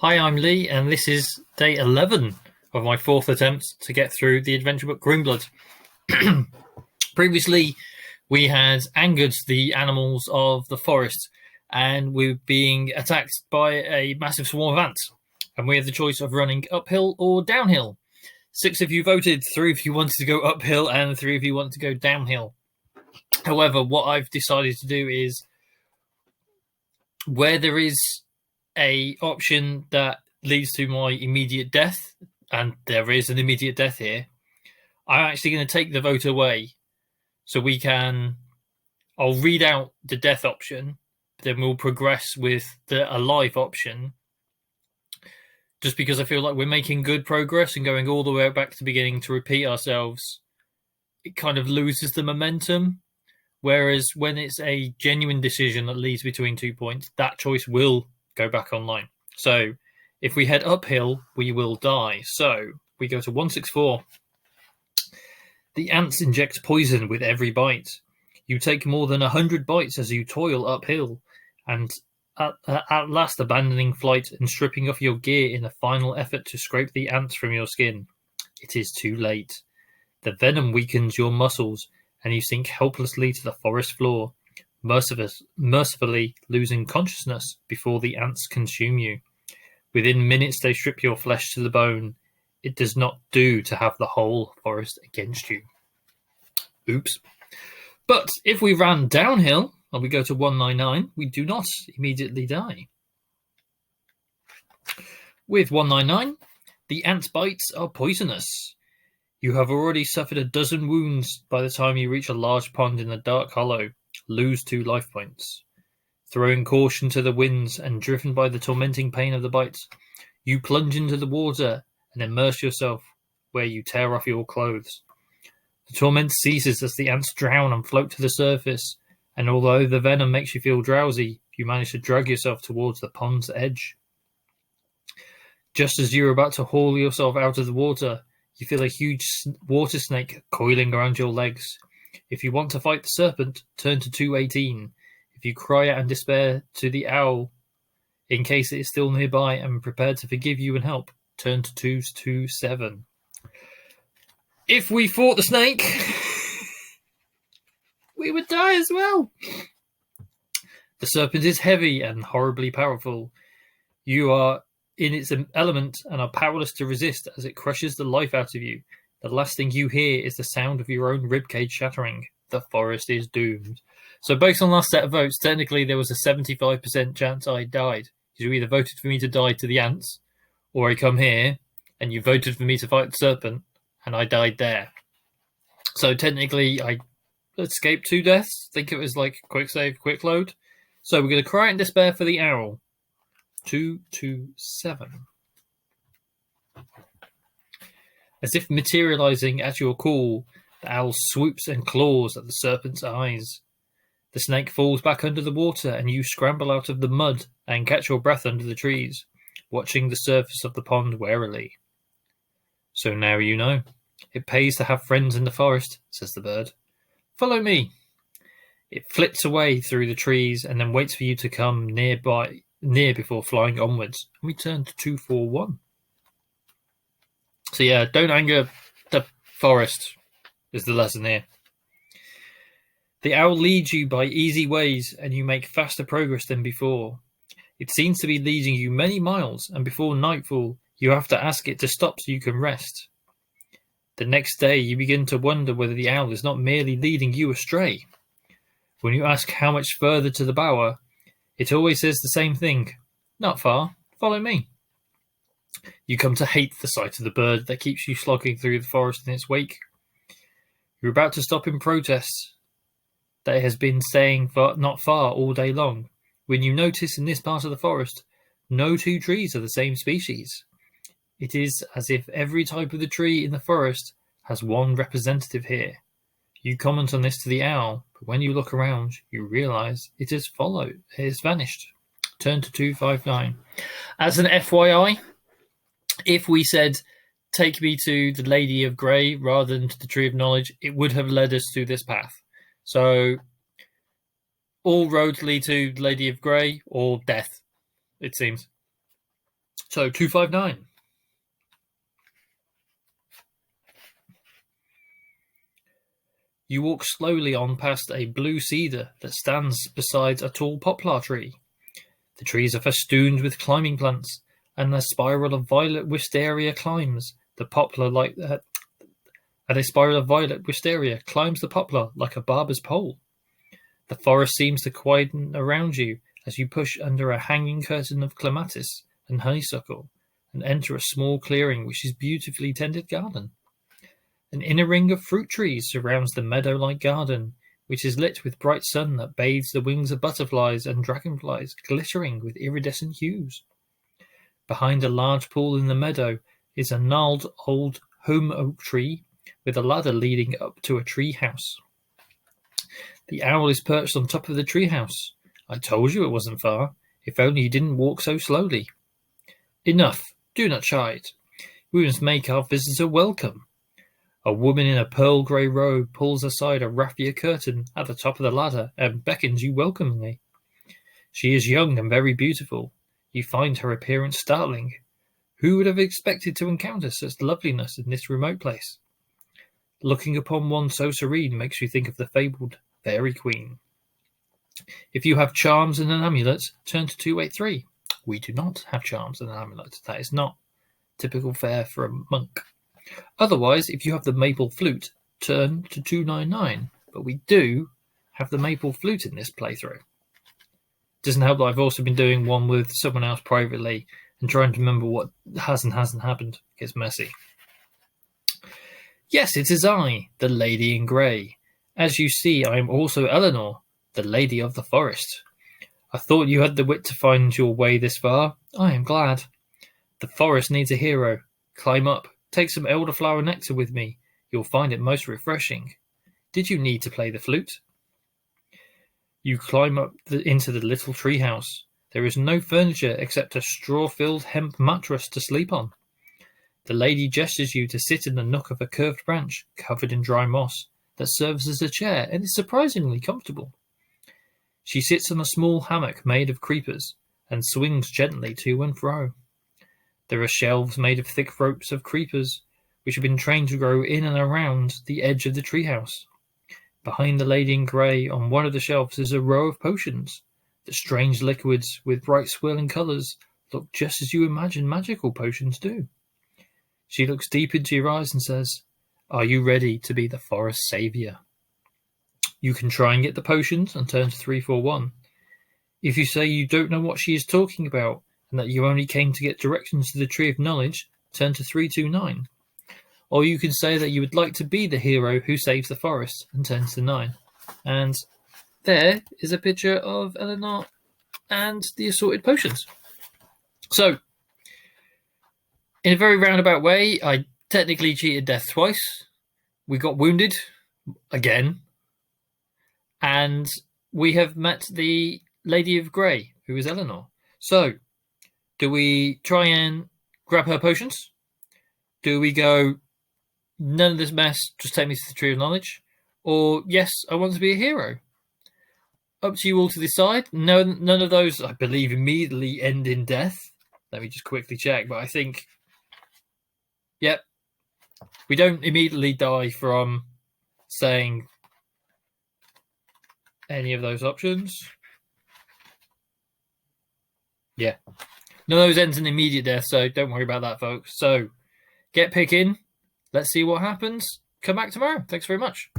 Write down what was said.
Hi, I'm Lee, and this is day 11 of my fourth attempt to get through the adventure book Greenblood. Previously, we had angered the animals of the forest, and we were being attacked by a massive swarm of ants, and we had the choice of running uphill or downhill. 6 of you voted, 3 of you wanted to go uphill, and 3 of you wanted to go downhill. However, what I've decided to do is, where there is a option that leads to my immediate death, and there is an immediate death here, I'm actually going to take the vote away, so I'll read out the death option, then we'll progress with the alive option, just because I feel like we're making good progress, and going all the way back to the beginning to repeat ourselves, it kind of loses the momentum. Whereas when it's a genuine decision that leads between 2 points, that choice will go back online. So if we head uphill, we will die. So we go to 164. The ants inject poison with every bite. You take more than 100 bites as you toil uphill, and at last abandoning flight and stripping off your gear in a final effort to scrape the ants from your skin. It is too late. The venom weakens your muscles, and you sink helplessly to the forest floor, mercifully losing consciousness before the ants consume you. Within minutes they strip your flesh to the bone. It does not do to have the whole forest against you. Oops. But if we ran downhill, and we go to 199, we do not immediately die. With 199, the ant bites are poisonous. You have already suffered a dozen wounds by the time you reach a large pond in the dark hollow. Lose 2 life points. Throwing caution to the winds and driven by the tormenting pain of the bites, you plunge into the water and immerse yourself, where you tear off your clothes. The torment ceases as the ants drown and float to the surface, and although the venom makes you feel drowsy, you manage to drag yourself towards the pond's edge. Just as you are about to haul yourself out of the water, you feel a huge water snake coiling around your legs. If you want to fight the serpent, turn to 218. If you cry out in despair to the owl, in case it is still nearby and prepared to forgive you and help, turn to 227. If we fought the snake, we would die as well. The serpent is heavy and horribly powerful. You are in its element and are powerless to resist as it crushes the life out of you. The last thing you hear is the sound of your own ribcage shattering. The forest is doomed. So based on last set of votes, technically there was a 75% chance I died. You either voted for me to die to the ants, or I come here and you voted for me to fight the serpent and I died there. So technically I escaped 2 deaths. I think it was like quick save, quick load. So we're going to cry out in despair for the owl. 227. As if materializing at your call, the owl swoops and claws at the serpent's eyes. The snake falls back under the water, and you scramble out of the mud and catch your breath under the trees, watching the surface of the pond warily. So now you know. It pays to have friends in the forest, says the bird. Follow me. It flits away through the trees and then waits for you to come near before flying onwards. And we turn to 241. So yeah, don't anger the forest is the lesson here. The owl leads you by easy ways, and you make faster progress than before. It seems to be leading you many miles, and before nightfall, you have to ask it to stop so you can rest. The next day, you begin to wonder whether the owl is not merely leading you astray. When you ask how much further to the bower, it always says the same thing. Not far. Follow me. You come to hate the sight of the bird that keeps you slogging through the forest in its wake. You're about to stop in protest that it has been staying not far all day long, when you notice in this part of the forest, no 2 trees are the same species. It is as if every type of the tree in the forest has one representative here. You comment on this to the owl, but when you look around, you realize it has vanished. Turn to 259. As an FYI, if we said, take me to the Lady of Grey rather than to the Tree of Knowledge, it would have led us to this path. So all roads lead to the Lady of Grey or death, it seems. So 259. You walk slowly on past a blue cedar that stands beside a tall poplar tree. The trees are festooned with climbing plants, and a spiral of violet wisteria climbs the poplar like and a spiral of violet wisteria climbs the poplar like a barber's pole. The forest seems to quieten around you as you push under a hanging curtain of clematis and honeysuckle and enter a small clearing which is beautifully tended garden. An inner ring of fruit trees surrounds the meadow-like garden, which is lit with bright sun that bathes the wings of butterflies and dragonflies, glittering with iridescent hues. Behind a large pool in the meadow is a gnarled old holm oak tree with a ladder leading up to a tree house. The owl is perched on top of the tree house. I told you it wasn't far. If only you didn't walk so slowly. Enough. Do not chide. We must make our visitor welcome. A woman in a pearl grey robe pulls aside a raffia curtain at the top of the ladder and beckons you welcomingly. She is young and very beautiful. You find her appearance startling. Who would have expected to encounter such loveliness in this remote place? Looking upon one so serene makes you think of the fabled Fairy Queen. If you have charms and an amulet, turn to 283. We do not have charms and an amulet. That is not typical fare for a monk. Otherwise, if you have the maple flute, turn to 299. But we do have the maple flute in this playthrough. Doesn't help that I've also been doing one with someone else privately and trying to remember what has and hasn't happened. It gets messy. Yes, it is I, the Lady in Grey. As you see, I am also Eleanor, the Lady of the Forest. I thought you had the wit to find your way this far. I am glad. The forest needs a hero. Climb up. Take some elderflower nectar with me. You'll find it most refreshing. Did you need to play the flute? You climb up into the little treehouse. There is no furniture except a straw-filled hemp mattress to sleep on. The lady gestures you to sit in the nook of a curved branch covered in dry moss that serves as a chair and is surprisingly comfortable. She sits on a small hammock made of creepers and swings gently to and fro. There are shelves made of thick ropes of creepers, which have been trained to grow in and around the edge of the treehouse. Behind the lady in grey, on one of the shelves, is a row of potions. The strange liquids, with bright swirling colours, look just as you imagine magical potions do. She looks deep into your eyes and says, "Are you ready to be the forest saviour?" You can try and get the potions and turn to 341. If you say you don't know what she is talking about, and that you only came to get directions to the Tree of Knowledge, turn to 329. Or you can say that you would like to be the hero who saves the forest, and turn to 9. And there is a picture of Eleanor and the assorted potions. So, in a very roundabout way, I technically cheated death twice. We got wounded, again. And we have met the Lady of Grey, who is Eleanor. So, do we try and grab her potions? Do we go, none of this mess, just take me to the Tree of Knowledge? Or, yes, I want to be a hero? Up to you all to decide. No, none of those, I believe, immediately end in death. Let me just quickly check, but I think, yep, we don't immediately die from saying any of those options. Yeah. None of those ends in immediate death, so don't worry about that, folks. So, get picking. Let's see what happens. Come back tomorrow. Thanks very much.